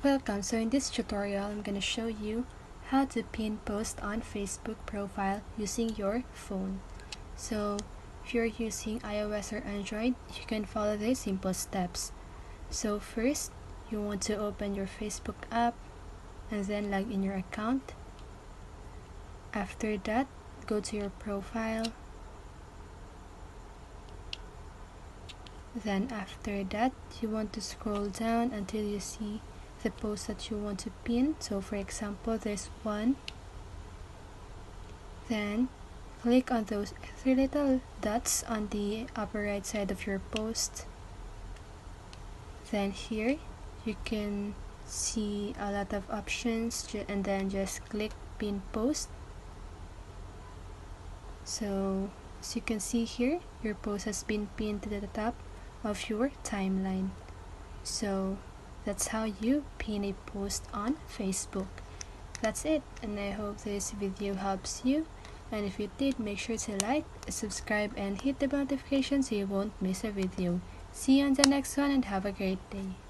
Welcome. So in this tutorial, I'm going to show you how to pin post on Facebook profile using your phone. So if you're using iOS or Android, you can follow these simple steps. So first, you want to open your Facebook app and then log in your account. After that, go to your profile. Then after that, you want to scroll down until you see the post that you want to pin. So for example, there's one. Then click on those three little dots on the upper right side of your post. Then here you can see a lot of options, and then just click pin post. So as you can see here, your post has been pinned to the top of your timeline. So that's how you pin a post on Facebook. That's it, and I hope this video helps you. And if you did, make sure to like, subscribe, and hit the notification so you won't miss a video. See you on the next one and have a great day.